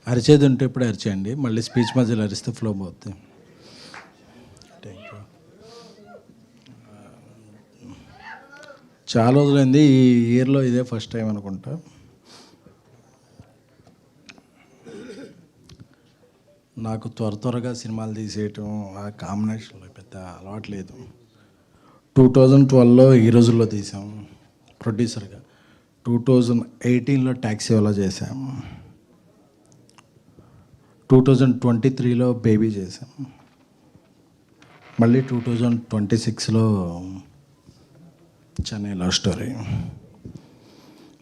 అరిచేది ఉంటే ఇప్పుడు అరిచేయండి, మళ్ళీ స్పీచ్ మధ్యలో అరిస్తే ఫ్లో పోతుంది. Thank you. చాలా రోజులైంది, ఈ ఇయర్లో ఇదే ఫస్ట్ టైం అనుకుంటా. నాకు త్వరగా సినిమాలు తీసేయటం ఆ కాంబినేషన్లో పెద్ద అలవాటు లేదు. 2012లో ఈ రోజుల్లో తీసాం ప్రొడ్యూసర్గా. 2018లో ట్యాక్సీ వాలా చేశాం. 2023లో బేబీ చేశాం. మళ్ళీ 2026లో చెన్నై లవ్ స్టోరీ.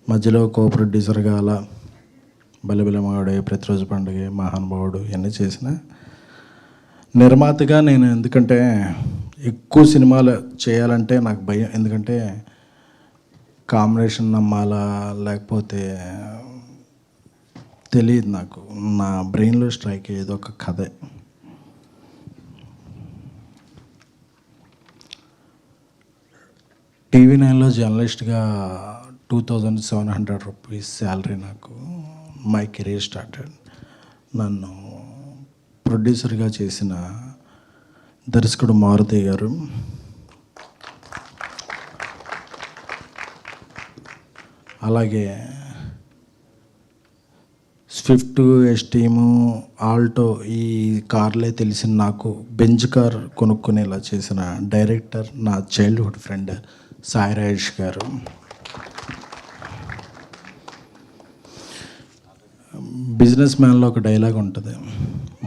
మధ్యలో కో ప్రొడ్యూసర్గా అలా బలిబిలమాడే, ప్రతిరోజు పండుగ, మహానుభావుడు ఇవన్నీ చేసిన. నిర్మాతగా నేను ఎందుకంటే ఎక్కువ సినిమాలు చేయాలంటే నాకు భయం. ఎందుకంటే కాంబినేషన్ నమ్మాలా లేకపోతే తెలియదు. నాకు నా బ్రెయిన్లో స్ట్రైక్ అయ్యేది ఒక కథే. TV9లో జర్నలిస్ట్గా 2700 రూపీస్ శాలరీ. నాకు మై కెరీర్ స్టార్టెడ్. నన్ను ప్రొడ్యూసర్గా చేసిన దర్శకుడు మారుతి గారు, అలాగే స్విఫ్ట్, ఎస్టీము, ఆల్టో ఈ కార్లే తెలిసిన నాకు బెంజ్ కార్ కొనుక్కునేలా చేసిన డైరెక్టర్ నా చైల్డ్హుడ్ ఫ్రెండ్ సాయి రాజేష్ గారు. బిజినెస్ మ్యాన్లో ఒక డైలాగ్ ఉంటుంది.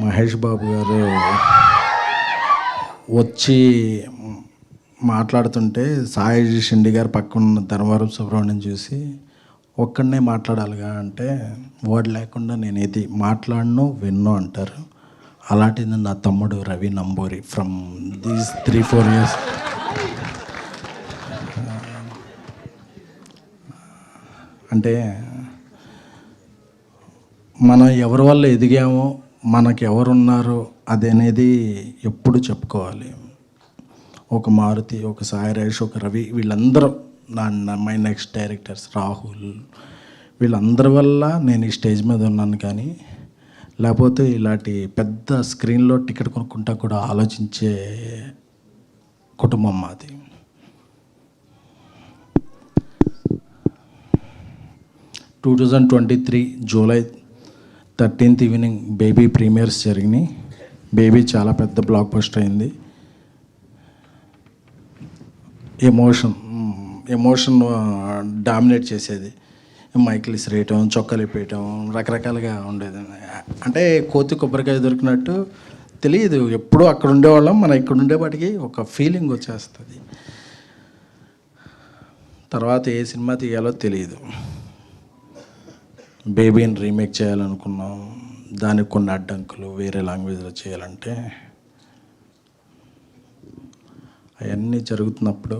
మహేష్ బాబు గారు వచ్చి మాట్లాడుతుంటే సాయి షిండి గారు పక్కన ధర్మవరం సుబ్రహ్మణ్యం చూసి ఒక్కడనే మాట్లాడాలిగా అంటే, వర్డ్ లేకుండా నేను ఏది మాట్లాడను విన్ను అంటారు. అలాంటిది నా తమ్ముడు Ravi Namburi from these 3-4 years. అంటే మనం ఎవరి వల్ల ఎదిగామో, మనకు ఎవరున్నారో అదనేది ఎప్పుడు చెప్పుకోవాలి. ఒక మారుతి, ఒక సాయి రాజేష్, ఒక రవి, వీళ్ళందరూ మై నెక్స్ట్ డైరెక్టర్స్, రాహుల్, వీళ్ళందరి వల్ల నేను ఈ స్టేజ్ మీద ఉన్నాను. కానీ లేకపోతే ఇలాంటి పెద్ద స్క్రీన్లో టికెట్ కొనుక్కుంటా కూడా ఆలోచించే కుటుంబం మాది. July 13th evening baby premieres జరిగినాయి. బేబీ చాలా పెద్ద బ్లాక్ బస్టర్ అయింది. ఎమోషన్ డామినేట్ చేసేది. మైకిల్ ఇసిరేయటం, చొక్కలు ఇప్పేయటం, రకరకాలుగా ఉండేది. అంటే కోతి కొబ్బరికాయ దొరికినట్టు తెలియదు. ఎప్పుడూ అక్కడ ఉండేవాళ్ళం, మనం ఇక్కడ ఉండేవాటికి ఒక ఫీలింగ్ వచ్చేస్తుంది. తర్వాత ఏ సినిమా తీయాలో తెలియదు. బేబీని రీమేక్ చేయాలనుకున్నాం. దానికి కొన్ని అడ్డంకులు, వేరే లాంగ్వేజ్లో చేయాలంటే. అవన్నీ జరుగుతున్నప్పుడు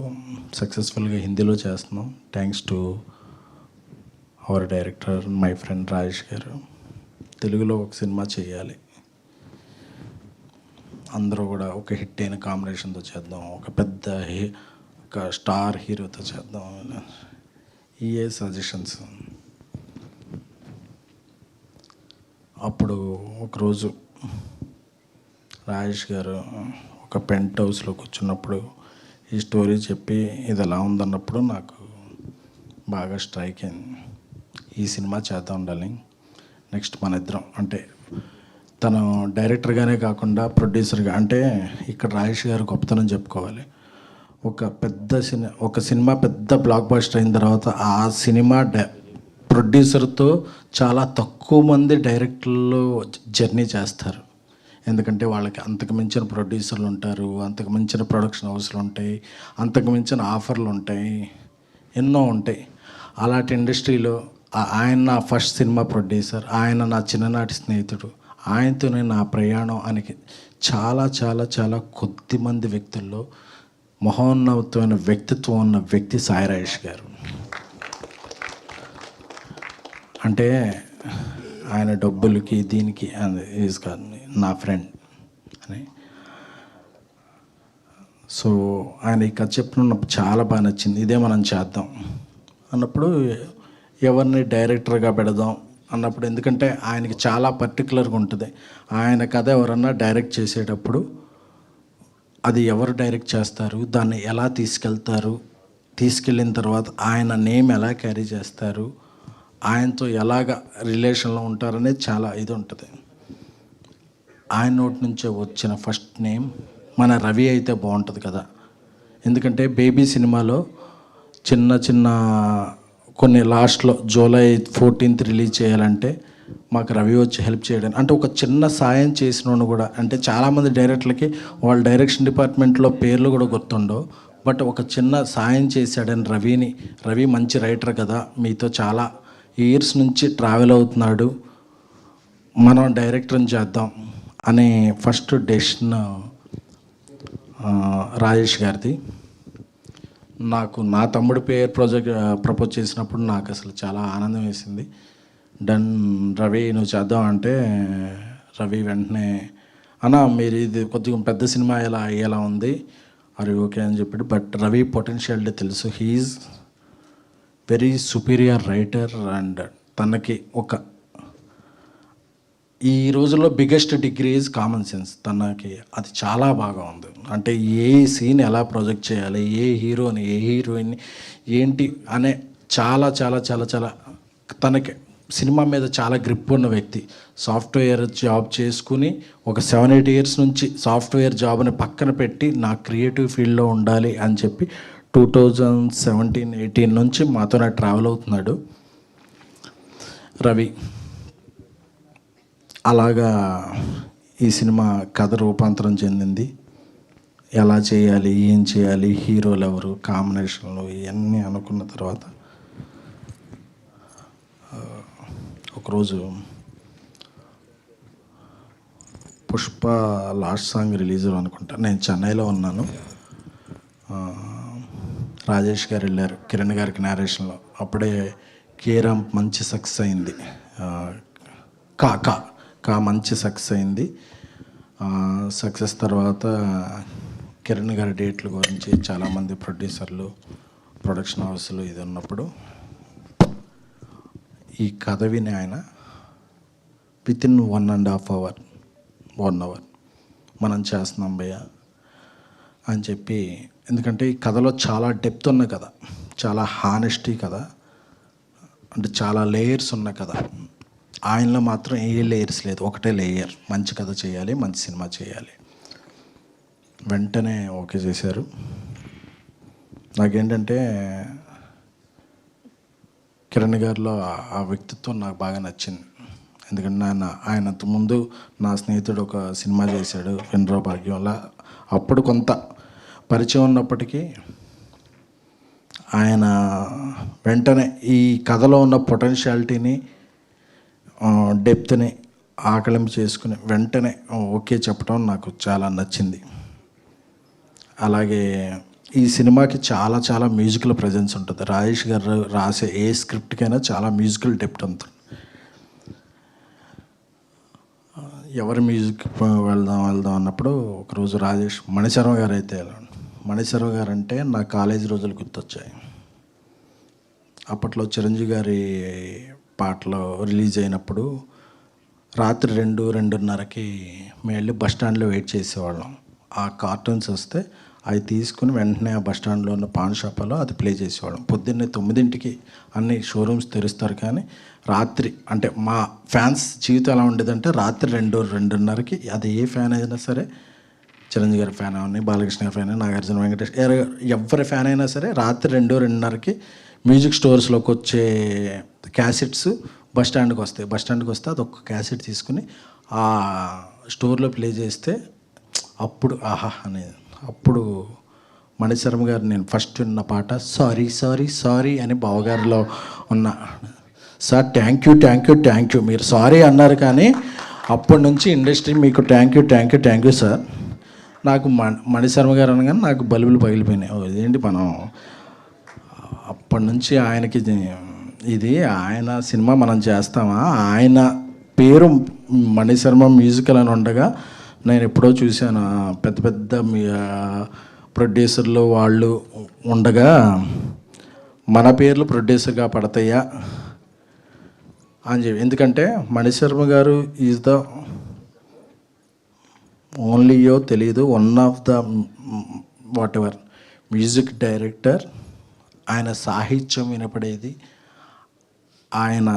సక్సెస్ఫుల్గా హిందీలో చేస్తున్నాం. Thanks to our director, my friend Rajesh గారు. తెలుగులో ఒక సినిమా చేయాలి, అందరూ కూడా ఒక హిట్ అయిన కాంబినేషన్తో చేద్దాం, ఒక పెద్ద ఒక స్టార్ హీరోతో చేద్దాం. ఇయే సజెషన్స్. అప్పుడు ఒకరోజు రాజేష్ గారు ఒక పెంట్ హౌస్లో కూర్చున్నప్పుడు ఈ స్టోరీ చెప్పి ఇది ఎలా ఉందన్నప్పుడు నాకు బాగా స్ట్రైక్ అయింది. ఈ సినిమా చేద్దాం ఉండాలి. నెక్స్ట్ మన ఇద్దరం, అంటే తను డైరెక్టర్గానే కాకుండా ప్రొడ్యూసర్గా, అంటే ఇక్కడ రాజేష్ గారు గొప్పతనం చెప్పుకోవాలి. ఒక సినిమా పెద్ద బ్లాక్ బస్టర్ అయిన తర్వాత ఆ సినిమా ప్రొడ్యూసర్తో చాలా తక్కువ మంది డైరెక్టర్లు జర్నీ చేస్తారు. ఎందుకంటే వాళ్ళకి అంతకు మించిన ప్రొడ్యూసర్లు ఉంటారు, అంతకు మించిన ప్రొడక్షన్ హౌస్లు ఉంటాయి, అంతకు మించిన ఆఫర్లు ఉంటాయి, ఎన్నో ఉంటాయి. అలాంటి ఇండస్ట్రీలో ఆయన నా ఫస్ట్ సినిమా ప్రొడ్యూసర్, ఆయన నా చిన్ననాటి స్నేహితుడు, ఆయనతోనే నా ప్రయాణం అని చాలా చాలా చాలా కొద్ది మంది వ్యక్తుల్లో మహోన్నతమైన వ్యక్తిత్వం ఉన్న వ్యక్తి సాయి రాజేష్ గారు. అంటే ఆయన డబ్బులకి దీనికి ఈజ్ కాదు, నా ఫ్రెండ్ అని. సో ఆయన ఈ కథ చెప్పినప్పుడు చాలా బాగా నచ్చింది. ఇదే మనం చేద్దాం అన్నప్పుడు ఎవరిని డైరెక్టర్గా పెడదాం అన్నప్పుడు, ఎందుకంటే ఆయనకి చాలా పర్టికులర్గా ఉంటుంది. ఆయన కథ ఎవరన్నా డైరెక్ట్ చేసేటప్పుడు అది ఎవరు డైరెక్ట్ చేస్తారు, దాన్ని ఎలా తీసుకెళ్తారు, తీసుకెళ్ళిన తర్వాత ఆయన నేమ్ ఎలా క్యారీ చేస్తారు, ఆయనతో ఎలాగ రిలేషన్లో ఉంటారనేది చాలా ఇది ఉంటుంది. ఆయన నోటి నుంచే వచ్చిన ఫస్ట్ నేమ్ మన రవి అయితే బాగుంటుంది కదా. ఎందుకంటే బేబీ సినిమాలో చిన్న చిన్న కొన్ని లాస్ట్లో జూలై 14th రిలీజ్ చేయాలంటే మాకు రవి వచ్చి హెల్ప్ చేయడం, అంటే ఒక చిన్న సాయం చేసినోడు కూడా. అంటే చాలామంది డైరెక్టర్లకి వాళ్ళ డైరెక్షన్ డిపార్ట్మెంట్లో పేర్లు కూడా గుర్తుండవు, బట్ ఒక చిన్న సాయం చేశాడని రవి మంచి రైటర్ కదా, మీతో చాలా ఇయర్స్ నుంచి ట్రావెల్ అవుతున్నాడు, మనం డైరెక్టర్ని చేద్దాం అనే ఫస్ట్ డెసిషన్ రాజేష్ గారిది. నాకు నా తమ్ముడి పేరు ప్రపోజ్ చేసినప్పుడు నాకు అసలు చాలా ఆనందం వేసింది. డన్ రవి నువ్వు చేద్దాం అంటే రవి వెంటనే అన్నా మీరు ఇది కొద్దిగా పెద్ద సినిమా ఎలా అయ్యేలా ఉంది, అది ఓకే అని చెప్పాడు. బట్ రవి పొటెన్షియాలిటీ తెలుసు, he's very superior writer and తనకి ఒక ఈ రోజుల్లో biggest degree is common sense. తనకి అది చాలా బాగా ఉంది. అంటే ఏ సీన్ ఎలా ప్రొజెక్ట్ చేయాలి, ఏ హీరోని ఏ హీరోయిన్ని ఏంటి అనే చాలా చాలా చాలా చాలా తనకి సినిమా మీద చాలా గ్రిప్ ఉన్న వ్యక్తి. సాఫ్ట్వేర్ జాబ్ చేసుకుని ఒక 7-8 years నుంచి సాఫ్ట్వేర్ జాబ్ని పక్కన పెట్టి నా క్రియేటివ్ ఫీల్డ్లో ఉండాలి అని చెప్పి 2017-18 నుంచి మాతోనే ట్రావెల్ అవుతున్నాడు రవి. అలాగా ఈ సినిమా కథ రూపాంతరం చెందింది. ఎలా చేయాలి, ఏం చేయాలి, హీరోలు ఎవరు, కాంబినేషన్లు ఇవన్నీ అనుకున్న తర్వాత ఒకరోజు పుష్ప లాస్ట్ సాంగ్ రిలీజ్ అనుకుంటా, నేను చెన్నైలో ఉన్నాను. రాజేష్ గారు వెళ్ళారు కిరణ్ గారికి నేరేషన్లో. అప్పుడే కేరామ్ మంచి సక్సెస్ అయింది, కా మంచి సక్సెస్ అయింది. సక్సెస్ తర్వాత కిరణ్ గారి డేట్ల గురించి చాలామంది ప్రొడ్యూసర్లు, ప్రొడక్షన్ హౌస్లు ఇది ఉన్నప్పుడు ఈ కథ విని ఆయన వితిన్ 1.5 hour మనం చేస్తున్నాం భయ్య అని చెప్పి, ఎందుకంటే ఈ కథలో చాలా డెప్త్ ఉన్న కథ, చాలా హానెస్టీ కథ, అంటే చాలా లేయర్స్ ఉన్న కథ. ఆయనలో మాత్రం ఏ లేయర్స్ లేదు, ఒకటే లేయర్, మంచి కథ చేయాలి, మంచి సినిమా చేయాలి. వెంటనే ఓకే చేశారు. నాకేంటంటే కిరణ్ గారిలో ఆ వ్యక్తిత్వం నాకు బాగా నచ్చింది. ఎందుకంటే ఆయన ముందు నా స్నేహితుడు ఒక సినిమా చేశాడు వినరో భాగ్యం వల్ల, అప్పుడు కొంత పరిచయం ఉన్నప్పటికీ ఆయన వెంటనే ఈ కథలో ఉన్న పొటెన్షియాలిటీని, డెప్త్ని ఆకలింపు చేసుకుని వెంటనే ఓకే చెప్పడం నాకు చాలా నచ్చింది. అలాగే ఈ సినిమాకి చాలా చాలా మ్యూజికల్ ప్రజెన్స్ ఉంటుంది. రాజేష్ గారు రాసే ఏ స్క్రిప్ట్కైనా చాలా మ్యూజికల్ డెప్త్ ఉంటుంది. ఎవరి మ్యూజిక్ వెళ్దాం అన్నప్పుడు ఒకరోజు మణిశర్మ గారు అయితే మణిశర్మ గారు అంటే నా కాలేజీ రోజులు గుర్తొచ్చాయి. అప్పట్లో చిరంజీవి గారి పాటలు రిలీజ్ అయినప్పుడు రాత్రి 2-2:30కి మేము వెళ్ళి బస్టాండ్లో వెయిట్ చేసేవాళ్ళం. ఆ కార్టూన్స్ వస్తే అవి తీసుకుని వెంటనే ఆ బస్టాండ్లో ఉన్న పాన్ షాప్లో అది ప్లే చేసేవాళ్ళం. పొద్దున్నే 9ంటికి అన్ని షోరూమ్స్ తెరుస్తారు, కానీ రాత్రి అంటే మా ఫ్యాన్స్ జీవితం ఎలా ఉండేదంటే రాత్రి 2-2:30కి అది ఏ ఫ్యాన్ అయినా సరే, చిరంజీవి గారి ఫ్యాన్ అవని, బాలకృష్ణ గారి ఫ్యాన్, నాగార్జున, వెంకటేష్, ఎవరి ఫ్యాన్ అయినా సరే రాత్రి 2-2:30కి మ్యూజిక్ స్టోర్స్లోకి వచ్చే క్యాసెట్స్ బస్టాండ్కి వస్తే అదొక క్యాసెట్ తీసుకుని ఆ స్టోర్లో ప్లే చేస్తే అప్పుడు ఆహా అనేది. అప్పుడు మణిశర్మ గారు నేను ఫస్ట్ విన్న పాట సారీ సారీ సారీ అని బావగారిలో ఉన్న, సార్ థ్యాంక్ యూ మీరు సారీ అన్నారు, కానీ అప్పటి నుంచి ఇండస్ట్రీ మీకు థ్యాంక్ యూ సార్. నాకు మణిశర్మ గారు అనగానే నాకు బల్బులు పగిలిపోయినాయి. ఇదేంటి మనం అప్పటి నుంచి ఆయనకి ఇది ఆయన సినిమా మనం చేస్తామా, ఆయన పేరు మణిశర్మ మ్యూజికల్ అని ఉండగా నేను ఎప్పుడో చూశాను పెద్ద పెద్ద ప్రొడ్యూసర్లు వాళ్ళు ఉండగా మన పేర్లు ప్రొడ్యూసర్గా పడతాయా అని చెప్పి. ఎందుకంటే మణిశర్మ గారు ఈజ్ ద ఓన్లీయో తెలియదు, one of the what ever music director. ఆయన సాహిత్యం వినపడేది, ఆయన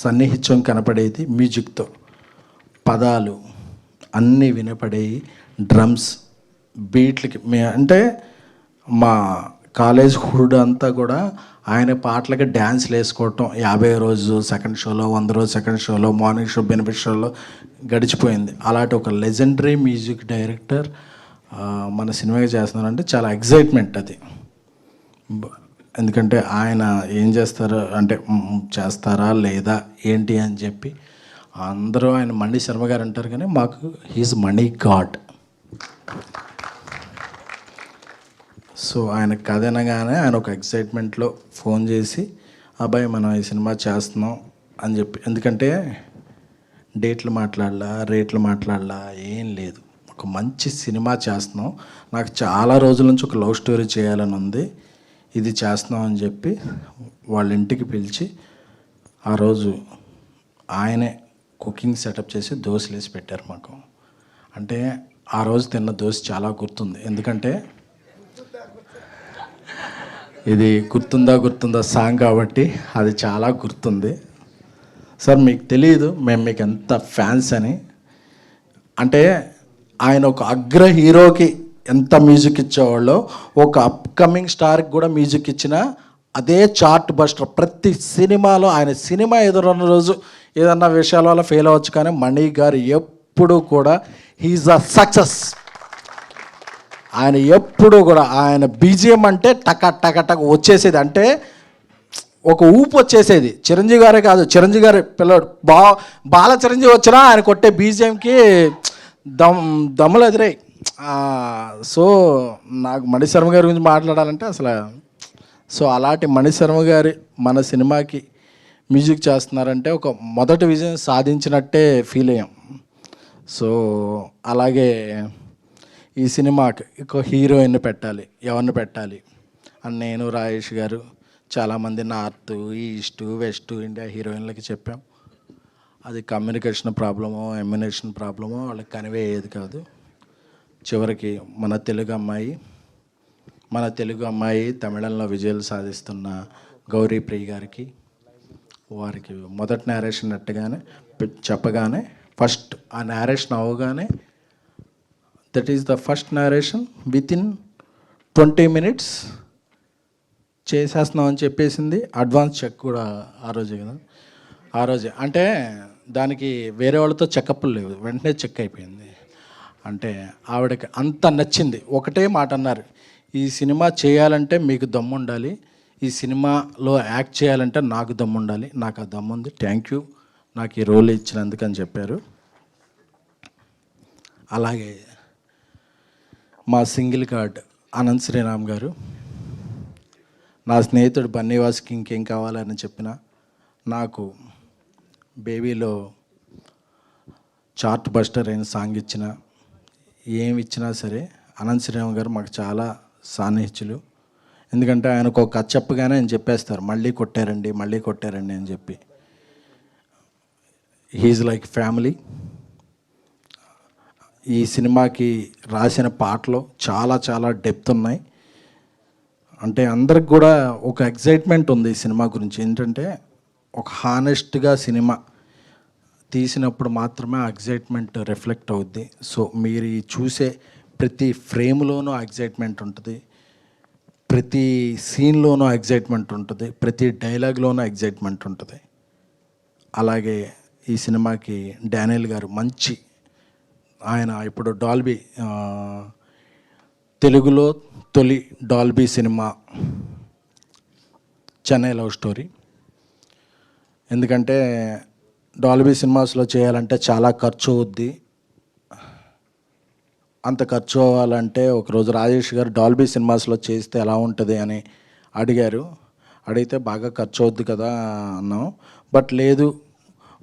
సన్నిహిత్యం కనపడేది మ్యూజిక్తో. పదాలు అన్నీ వినపడేవి, డ్రమ్స్ బీట్లకి. అంటే మా కాలేజ్ హుడ్ అంతా కూడా ఆయన పాటలకి డ్యాన్స్లు వేసుకోవటం 50 రోజు సెకండ్ షోలో, 100 రోజు సెకండ్ షోలో, మార్నింగ్ షో, బెనిఫిట్ షోలో గడిచిపోయింది. అలాంటి ఒక లెజెండరీ మ్యూజిక్ డైరెక్టర్ మన సినిమాకి చేస్తున్నారంటే చాలా ఎగ్జైట్మెంట్ అది. ఎందుకంటే ఆయన ఏం చేస్తారు అంటే చేస్తారా లేదా ఏంటి అని చెప్పి అందరూ ఆయన మణి శర్మ గారు అంటారు, కానీ మాకు హీజ్ మణి గాడ్. సో ఆయన కథ అనగానే ఆయన ఒక ఎక్సైట్మెంట్లో ఫోన్ చేసి, అబ్బాయి మనం ఈ సినిమా చేస్తున్నాం అని చెప్పి. ఎందుకంటే డేట్లు మాట్లాడలా, రేట్లు మాట్లాడలా, ఏం లేదు, ఒక మంచి సినిమా చేస్తున్నాం, నాకు చాలా రోజుల నుంచి ఒక లవ్ స్టోరీ చేయాలని ఉంది, ఇది చేస్తున్నాం అని చెప్పి వాళ్ళ ఇంటికి పిలిచి ఆ రోజు ఆయనే కుకింగ్ సెటప్ చేసి దోశలు వేసి పెట్టారు మాకు. అంటే ఆ రోజు తిన్న దోశ చాలా గుర్తుంది. ఎందుకంటే ఇది గుర్తుందా సాంగ్ కాబట్టి అది చాలా గుర్తుంది. సార్ మీకు తెలియదు మేము మీకు ఎంత ఫ్యాన్స్ అని. అంటే ఆయన ఒక అగ్ర హీరోకి ఎంత మ్యూజిక్ ఇచ్చేవాళ్ళో ఒక అప్కమింగ్ స్టార్కి కూడా మ్యూజిక్ ఇచ్చిన అదే చార్ట్ బస్టర్. ప్రతి సినిమాలో ఆయన సినిమా ఎదురున్న రోజు ఏదన్నా విషయాల వల్ల ఫెయిల్ అవ్వచ్చు, కానీ మణి గారు ఎప్పుడు కూడా హీఈస్ అ సక్సెస్. ఆయన ఎప్పుడు కూడా ఆయన బీజిఎం అంటే టక టక టక వచ్చేసేది, అంటే ఒక ఊపు వచ్చేసేది. చిరంజీవి గారే కాదు, చిరంజీవి గారి పిల్లడు బాల చిరంజీవి వచ్చినా ఆయన కొట్టే బీజిఎంకి దమ్ములు ఎదురై. సో నాకు మణిశర్మ గారి గురించి మాట్లాడాలంటే అసలు, సో అలాంటి మణిశర్మ గారి మన సినిమాకి మ్యూజిక్ చేస్తున్నారంటే ఒక మొదటి విజయం సాధించినట్టే ఫీల్ అయ్యాం. సో అలాగే ఈ సినిమాకి ఒక హీరోయిన్ పెట్టాలి, ఎవరిని పెట్టాలి అని నేను, రాజేష్ గారు, చాలామంది నార్త్, ఈస్ట్, వెస్ట్ ఇండియా హీరోయిన్లకి చెప్పాం. అది కమ్యూనికేషన్ ప్రాబ్లమో, ఎమ్యునేషన్ ప్రాబ్లమో వాళ్ళకి కన్వే అయ్యేది కాదు. చివరికి మన తెలుగు అమ్మాయి తమిళంలో విజయాలు సాధిస్తున్న గౌరీ ప్రియ గారికి, వారికి మొదటి నేరేషన్ చెప్పగానే ఫస్ట్ ఆ నేరేషన్ అవ్వగానే, that is the first narration, within 20 minutes చేసేస్తున్నాం అని చెప్పేసింది. అడ్వాన్స్ చెక్ కూడా ఆ రోజే కదా, ఆ రోజే. అంటే దానికి వేరే వాళ్ళతో చెకప్లు లేవు, వెంటనే చెక్ అయిపోయింది. అంటే ఆవిడకి అంత నచ్చింది. ఒకటే మాట అన్నారు, ఈ సినిమా చేయాలంటే మీకు దమ్ము ఉండాలి, ఈ సినిమాలో యాక్ట్ చేయాలంటే నాకు దమ్ము ఉండాలి, నాకు ఆ దమ్ము ఉంది, థ్యాంక్ యూ నాకు ఈ రోల్ ఇచ్చినందుకు అని చెప్పారు. అలాగే మా సింగిల్ కార్డ్ అనంత్ శ్రీరామ్ గారు, నా స్నేహితుడు బన్నీవాస్కి ఇంకేం కావాలని చెప్పిన, నాకు బేబీలో చార్ట్ బస్టర్ అయిన సాంగ్ ఇచ్చిన, ఏమి ఇచ్చినా సరే అనంత్ శ్రీరామ్ గారు మాకు చాలా సాన్నిహిత్యులు. ఎందుకంటే ఆయనకు ఒక కథ చెప్పగానే ఆయన చెప్పేస్తారు, మళ్ళీ కొట్టారండి అని చెప్పి. He's like family. ఈ సినిమాకి రాసిన పాటలు చాలా చాలా డెప్త్ ఉన్నాయి. అంటే అందరికి కూడా ఒక ఎగ్జైట్మెంట్ ఉంది ఈ సినిమా గురించి. ఏంటంటే ఒక హానెస్ట్గా సినిమా తీసినప్పుడు మాత్రమే ఆ ఎగ్జైట్మెంట్ రిఫ్లెక్ట్ అవుద్ది. సో మీరు చూసే ప్రతి ఫ్రేమ్లోనూ ఎగ్జైట్మెంట్ ఉంటుంది, ప్రతి సీన్లోనూ ఎగ్జైట్మెంట్ ఉంటుంది, ప్రతి డైలాగ్లోనూ ఎగ్జైట్మెంట్ ఉంటుంది. అలాగే ఈ సినిమాకి డానియల్ గారు మంచి, ఆయన ఇప్పుడు డాల్బీ, తెలుగులో తొలి Dolby cinema Chennai love story. ఎందుకంటే డాల్బీ సినిమాస్లో చేయాలంటే చాలా ఖర్చు అవుద్ది. అంత ఖర్చు అవ్వాలంటే ఒకరోజు రాజేష్ గారు డాల్బీ సినిమాస్లో చేస్తే ఎలా ఉంటుంది అని అడిగారు. అడిగితే బాగా ఖర్చు అవుద్ది కదా అన్నాం. బట్ లేదు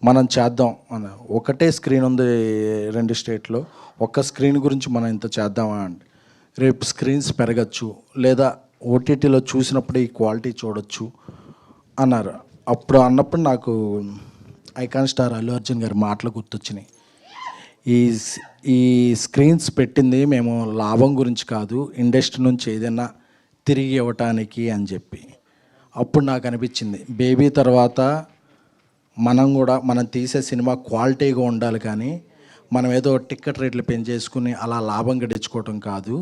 మనం చేద్దాం అన్న. ఒకటే స్క్రీన్ ఉంది 2 స్టేట్లో, ఒక్క స్క్రీన్ గురించి మనం ఇంత చేద్దామా అండి. రేపు స్క్రీన్స్ పెరగచ్చు, లేదా ఓటీటీలో చూసినప్పుడు ఈ క్వాలిటీ చూడొచ్చు అన్నారు. అప్పుడు నాకు ఐకాన్ స్టార్ అల్లు అర్జున్ గారి మాటలు గుర్తొచ్చినాయి. ఈ స్క్రీన్స్ పెట్టింది మేము లాభం గురించి కాదు, ఇండస్ట్రీ నుంచి ఏదైనా తిరిగి ఇవ్వటానికి అని చెప్పి. అప్పుడు నాకు అనిపించింది బేబీ తర్వాత మనం తీసే సినిమా క్వాలిటీగా ఉండాలి, కానీ మనం ఏదో టికెట్ రేట్లు పెంచేసుకుని అలా లాభం గడించుకోవటం కాదు,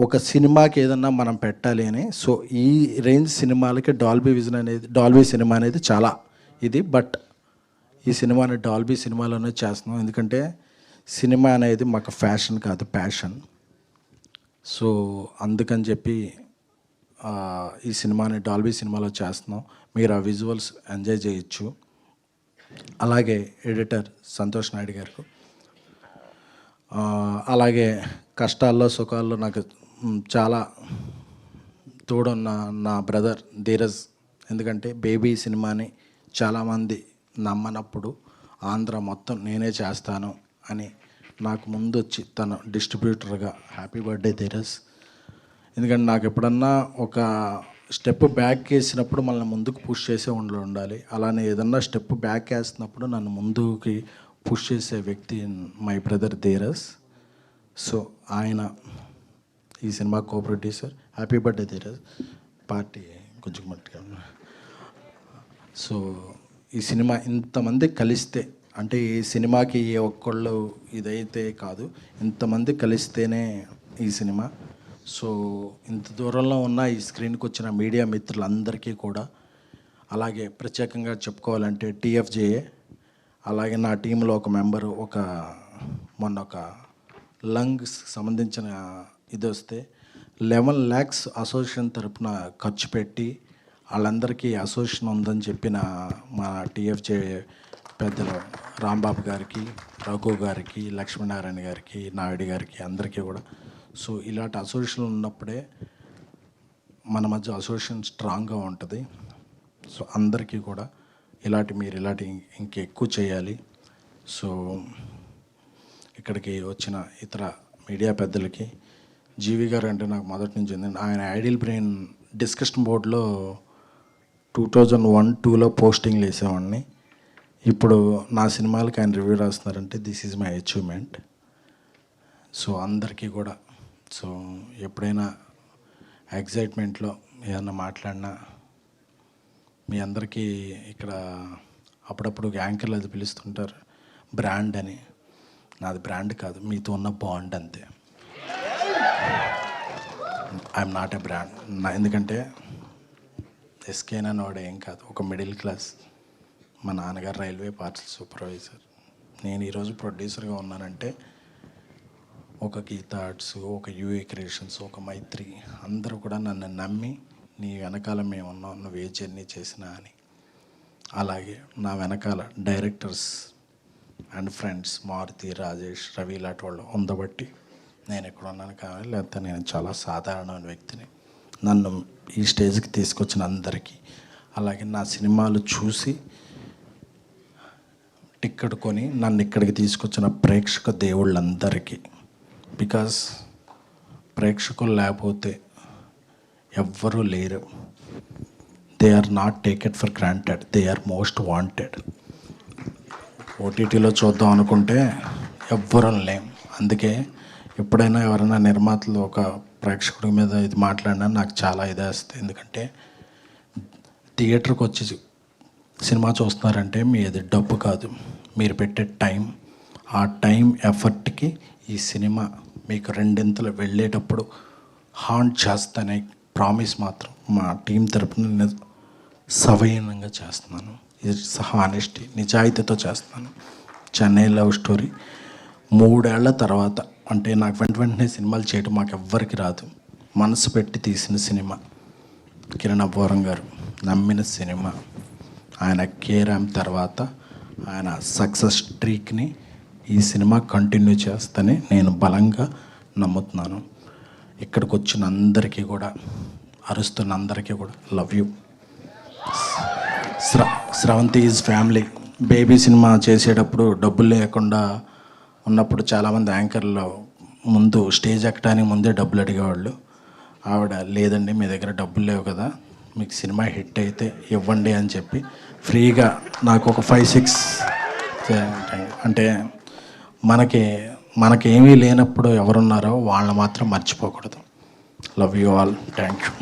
ఒక సినిమాకి ఏదన్నా మనం పెట్టాలి అని. సో ఈ రేంజ్ సినిమాలకి డాల్బీ సినిమా అనేది చాలా ఇది. బట్ ఈ సినిమాని డాల్బీ సినిమాలోనే చేస్తున్నాం, ఎందుకంటే సినిమా అనేది మాకు ఫ్యాషన్ కాదు, ప్యాషన్. సో అందుకని చెప్పి ఈ సినిమాని డాల్బీ సినిమాలో చేస్తున్నాం. మీరు ఆ విజువల్స్ ఎంజాయ్ చేయొచ్చు. అలాగే ఎడిటర్ సంతోష్ నాయుడు గారికి, అలాగే కష్టాల్లో సుఖాల్లో నాకు చాలా తోడున్న నా బ్రదర్ ధీరజ్. ఎందుకంటే బేబీ సినిమాని చాలామంది నమ్మనప్పుడు ఆంధ్ర మొత్తం నేనే చేస్తాను అని నాకు ముందు వచ్చి తను డిస్ట్రిబ్యూటర్గా, హ్యాపీ బర్త్డే ధీరజ్. ఎందుకంటే నాకు ఎప్పుడన్నా ఒక స్టెప్ బ్యాక్ వేసినప్పుడు మనల్ని ముందుకు పుష్ చేసే ఉండాలి. అలానే ఏదన్నా స్టెప్ బ్యాక్ వేస్తున్నప్పుడు నన్ను ముందుకి పుష్ చేసే వ్యక్తి మై బ్రదర్ ధీరజ్. సో ఆయన ఈ cinema co producer. Happy birthday Dheeraj. Party కొంచెం మట్టుగా. సో ఈ సినిమా ఇంతమంది కలిస్తే, అంటే ఈ సినిమాకి ఏ ఒక్కళ్ళు ఇదైతే కాదు, ఇంతమంది కలిస్తేనే ఈ సినిమా. సో ఇంత దూరంలో ఉన్న ఈ స్క్రీన్కి వచ్చిన మీడియా మిత్రులందరికీ కూడా, అలాగే ప్రత్యేకంగా చెప్పుకోవాలంటే టీఎఫ్జేఏ, అలాగే నా టీంలో ఒక మెంబరు మొన్న ఒక లంగ్స్ సంబంధించిన ఇది వస్తే 11 lakhs అసోసియేషన్ తరపున ఖర్చు పెట్టి వాళ్ళందరికీ అసోసియేషన్ ఉందని చెప్పిన మా టీఎఫ్జే పెద్దలు రాంబాబు గారికి, రఘు గారికి, లక్ష్మీనారాయణ గారికి, నాయుడు గారికి, అందరికీ కూడా. సో ఇలాంటి అసోసియేషన్ ఉన్నప్పుడే మన మధ్య అసోసియేషన్ స్ట్రాంగ్గా ఉంటుంది. సో అందరికీ కూడా మీరు ఇలాంటి ఇంకెక్కువ చేయాలి. సో ఇక్కడికి వచ్చిన ఇతర మీడియా పెద్దలకి, జీవి గారు అంటే నాకు మొదటి నుంచి ఉంది. ఆయన ఐడియల్ బ్రెయిన్ డిస్కషన్ బోర్డులో 2001-2లో పోస్టింగ్లు వేసేవాడిని. ఇప్పుడు నా సినిమాలకి ఆయన రివ్యూ రాస్తున్నారంటే this is my achievement. So అందరికీ కూడా, సో ఎప్పుడైనా ఎగ్జైట్మెంట్లో ఏదన్నా మాట్లాడినా మీ అందరికీ ఇక్కడ అప్పుడప్పుడు యాంకర్లు అది పిలుస్తుంటారు బ్రాండ్ అని. నాది బ్రాండ్ కాదు, మీతో ఉన్న బాండ్ అంతే. I'm not a brand. ఎందుకంటే ఎస్కేనా వాడు ఏం కాదు, ఒక మిడిల్ క్లాస్. మా నాన్నగారు రైల్వే పార్సల్ సూపర్వైజర్. నేను ఈరోజు ప్రొడ్యూసర్గా ఉన్నానంటే ఒక గీతా ఆర్ట్స్, ఒక యూఏ క్రియేషన్స్, ఒక మైత్రి అందరూ కూడా నన్ను నమ్మి నీ వెనకాల మేము ఉన్నాం, నువ్వు ఏ జర్నీ చేసినా అని. అలాగే నా వెనకాల directors and friends Maruthi, Rajesh, Ravi లాంటి వాళ్ళు ఉండబట్టి నేను ఎక్కడ ఉన్నాను. కానీ లేకపోతే నేను చాలా సాధారణమైన వ్యక్తిని. నన్ను ఈ స్టేజ్కి తీసుకొచ్చిన అందరికీ, అలాగే నా సినిమాలు చూసి టిక్కెట్ కొని నన్ను ఇక్కడికి తీసుకొచ్చిన ప్రేక్షక దేవుళ్ళందరికీ. బికాస్ ప్రేక్షకులు లేకపోతే ఎవ్వరూ లేరు. They are not taked for granted, they are most wanted. ఓటీటీలో చూద్దాం అనుకుంటే ఎవ్వరం లేం. అందుకే ఎప్పుడైనా ఎవరైనా నిర్మాతలు ఒక ప్రేక్షకుడి మీద ఇది మాట్లాడినా నాకు చాలా ఇదేస్తుంది. ఎందుకంటే థియేటర్కి వచ్చి సినిమా చూస్తున్నారంటే మీది డబ్బు కాదు, మీరు పెట్టే టైం. ఆ టైం ఎఫర్ట్కి ఈ సినిమా మీకు రెండింతలు వెళ్ళేటప్పుడు హాంట్ చేస్తానే ప్రామిస్ మాత్రం మా టీం తరపున నేను సవయనంగా చేస్తున్నాను. ఇది హానెస్టీ, నిజాయితీతో చేస్తున్నాను. చెన్నై లవ్ స్టోరీ 3 ఏళ్ల తర్వాత, అంటే నాకు వెంటనే సినిమాలు చేయడం మాకు ఎవ్వరికి రాదు. మనసు పెట్టి తీసిన సినిమా, కిరణ్ అబ్బవరం గారు నమ్మిన సినిమా. ఆయన కేరామ్ తర్వాత ఆయన సక్సెస్ స్ట్రీక్ని ఈ సినిమా కంటిన్యూ చేస్తేనే నేను బలంగా నమ్ముతున్నాను. ఇక్కడికి వచ్చిన అందరికీ కూడా, అరుస్తున్న అందరికీ కూడా love you. Sravanthi is family. Baby cinema చేసేటప్పుడు డబ్బులు లేకుండా ఉన్నప్పుడు చాలామంది యాంకర్లు ముందు స్టేజ్ ఎక్కడానికి ముందే డబ్బులు అడిగేవాళ్ళు. ఆవిడ లేదండి, మీ దగ్గర డబ్బులు లేవు కదా, మీకు సినిమా హిట్ అయితే ఇవ్వండి అని చెప్పి ఫ్రీగా నాకు ఒక 5-6 అంటే మనకేమీ లేనప్పుడు ఎవరున్నారో వాళ్ళని మాత్రం మర్చిపోకూడదు. Love you all. Thank you.